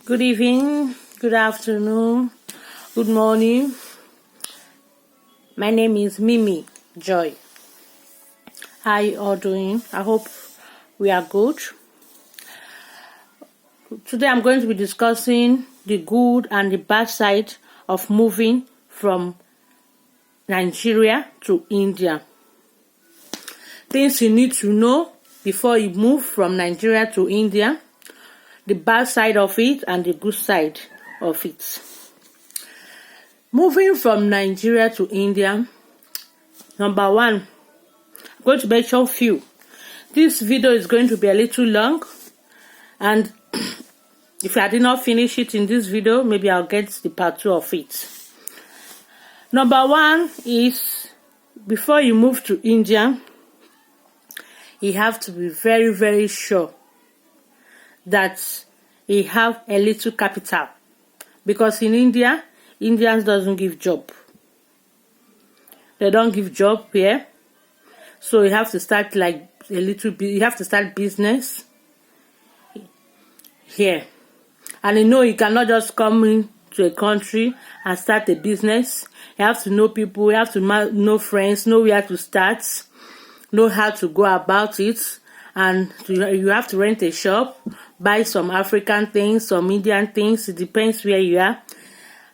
Good evening, good afternoon, good morning. My name is Mimi Joy. How you all doing? I hope we are good. Today I'm going to be discussing the good and the bad side of moving from Nigeria to India. Things you need to know before you move from Nigeria to India. The bad side of it and the good side of it. Moving from Nigeria to India. Number one, I'm going to mention a few. This video is going to be a little long, and if I did not finish it in this video, maybe I'll get the part 2 of it. Number one is, before you move to India, you have to be very, very sure that you have a little capital, because in India, Indians doesn't give job. They don't give job here, so you have to start like a little bit. You have to start business here, and you cannot just come into a country and start a business. You have to know people. You have to know friends. Know where to start. Know how to go about it. And you have to rent a shop, buy some African things, some Indian things. It depends where you are.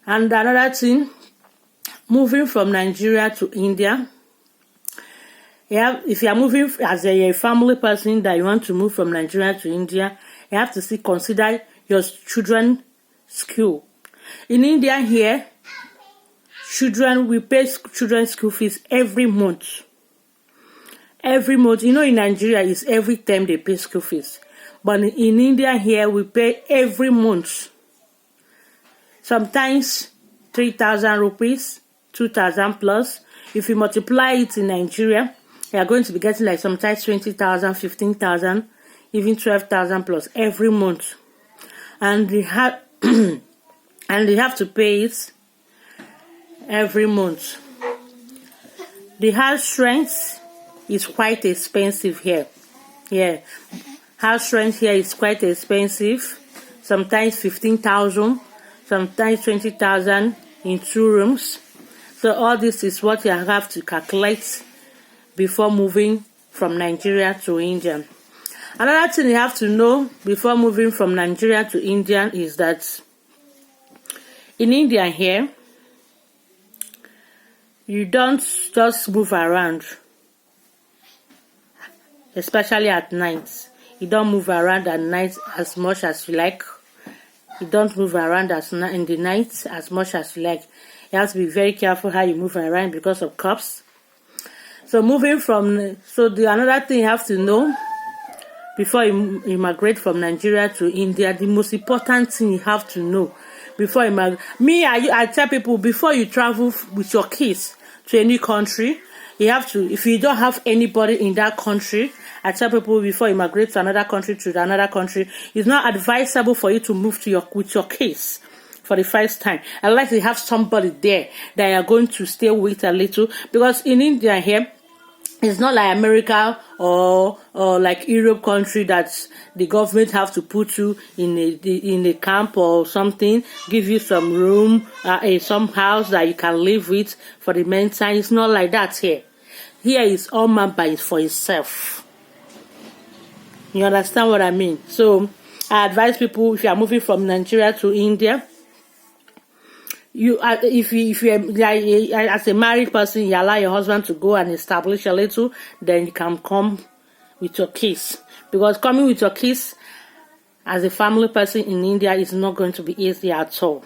And another thing, moving from Nigeria to India, if you are moving as a family person that you want to move from Nigeria to India, you have to consider your children's school. In India here, we pay children's school fees every month. Every month. In Nigeria, it's every time they pay school fees. But in India here, we pay every month. Sometimes 3,000 rupees, 2,000 plus. If you multiply it in Nigeria, you are going to be getting like sometimes 20,000, 15,000, even 12,000 plus every month. And they have and they have to pay it every month. The house rent is quite expensive here. Yeah, house rent here is quite expensive. Sometimes 15,000, sometimes 20,000 in 2 rooms. So all this is what you have to calculate before moving from Nigeria to India. Another thing you have to know before moving from Nigeria to India is that in India here, you don't just move around. Especially at night. You don't move around at night as much as you like. You don't move around in the night as much as you like. You have to be very careful how you move around because of cops. So another thing you have to know before you immigrate from Nigeria to India, the most important thing you have to know before you migrate. I tell people, before you travel with your kids to any country, you have to, if you don't have anybody in that country, I tell people before you migrate to another country, it's not advisable for you to move with your kids for the first time, unless you have somebody there that you are going to stay with a little. Because in India here, it's not like America or like Europe country that the government have to put you in a camp or something, give you some room, some house that you can live with for the meantime. It's not like that here. Here is all man by for himself. You understand what I mean? So I advise people, if you are moving from Nigeria to India, if you as a married person, you allow your husband to go and establish a little, then you can come with your kids. Because coming with your kids as a family person in India is not going to be easy at all.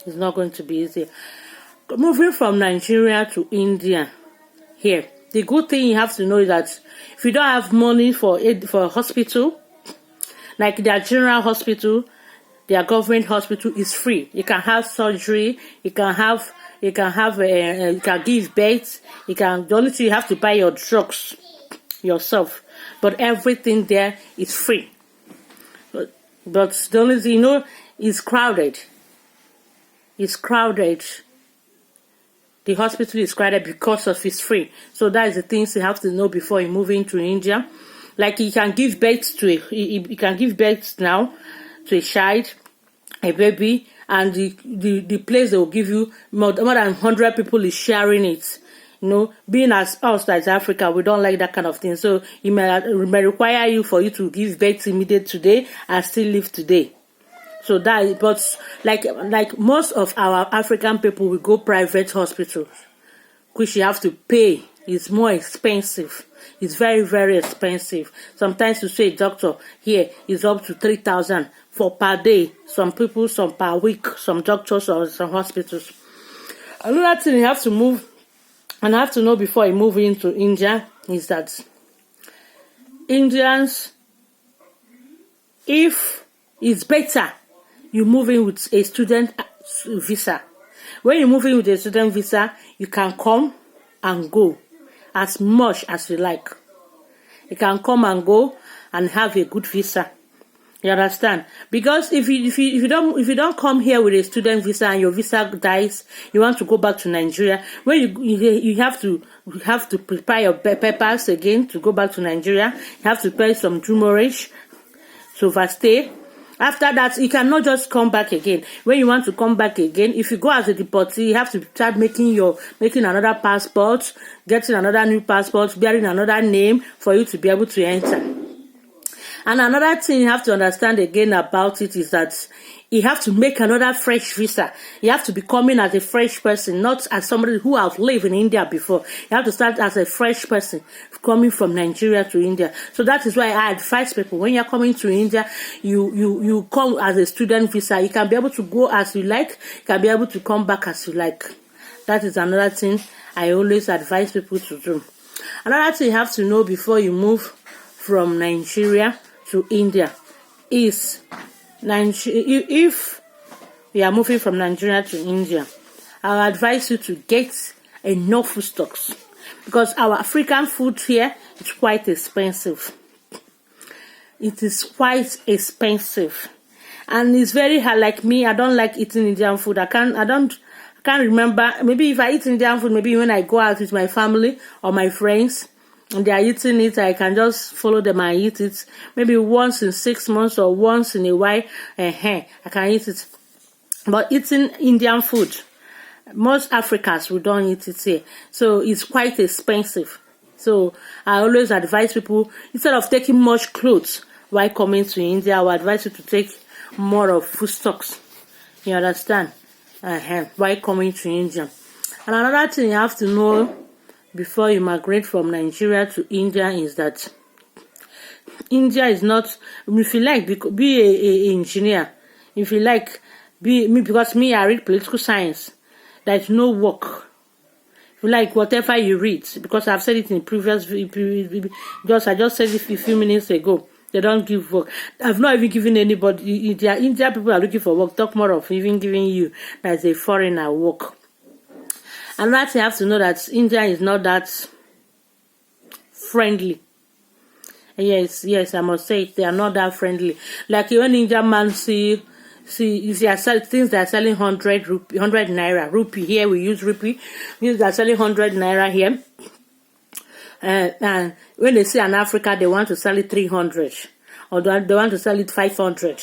It's not going to be easy. Moving from Nigeria to India here, the good thing you have to know is that if you don't have money for a hospital, like their general hospital, their government hospital is free. You can have surgery. You can give birth. The only thing you have to buy your drugs yourself, but everything there is free. But the only thing is crowded. It's crowded. The hospital is crowded because of it's free. So that is the things you have to know before you move into India. Like you can give birth now to a child a baby, and the place they will give you, more than 100 people is sharing it. Being as us as Africa, we don't like that kind of thing. So it may require you for you to give birth immediate today and still live today. So that, but like most of our African people, we go private hospitals, which you have to pay. It's more expensive. It's very, very expensive. Sometimes you see a doctor here is up to 3,000 for per day. Some people, some per week. Some doctors or some hospitals. Another thing you have to move, and I have to know before you move into India, is that Indians, if it's better, you move in with a student visa. When you move in with a student visa, you can come and go as much as you like. You can come and go and have a good visa. You understand? Because if you don't come here with a student visa and your visa dies, you want to go back to Nigeria. When you have to prepare your papers again to go back to Nigeria. You have to pay some demurrage to overstay. After that, you cannot just come back again. When you want to come back again, if you go as a deportee, you have to start making another passport, getting another new passport, bearing another name for you to be able to enter. And another thing you have to understand again about it is that you have to make another fresh visa. You have to be coming as a fresh person, not as somebody who have lived in India before. You have to start as a fresh person coming from Nigeria to India. So that is why I advise people, when you're coming to India, you come as a student visa. You can be able to go as you like. You can be able to come back as you like. That is another thing I always advise people to do. Another thing you have to know before you move from Nigeria to India is if you are moving from Nigeria to India, I'll advise you to get enough food stocks, because our African food here is quite expensive. It is quite expensive, and it's very hard. Like me, I don't like eating Indian food. I can't remember. Maybe if I eat Indian food, maybe when I go out with my family or my friends, and they are eating it, I can just follow them and eat it. Maybe once in 6 months or once in a while, I can eat it. But eating Indian food, most Africans, we don't eat it here. So it's quite expensive. So I always advise people, instead of taking much clothes while coming to India, I would advise you to take more of food stocks. You understand? While coming to India. And another thing you have to know before you migrate from Nigeria to India is that India is not, if you like, be a engineer. If you like, because I read political science. There is no work. If you like, whatever you read, because I've said it in previous, I just said it a few minutes ago. They don't give work. I've not even given anybody. India people are looking for work. Talk more of even giving you as a foreigner work. And that you have to know that India is not that friendly. Yes, I must say it, they are not that friendly. Like when Indian man see if they are selling things, they are selling 100 naira rupee. Here we use rupee. They are selling 100 naira here. And when they see in Africa, they want to sell it 300, or they want to sell it 500.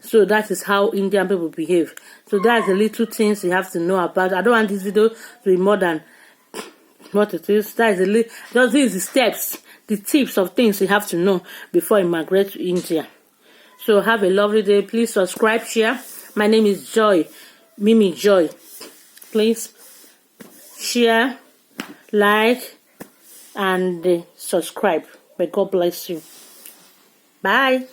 So that is how Indian people behave. So that's the little things you have to know about. I don't want this video to be more than what it is. That is just these steps, the tips of things you have to know before you migrate to India. So have a lovely day. Please subscribe, share. My name is Joy, Mimi Joy. Please share, like, and subscribe. May God bless you. Bye.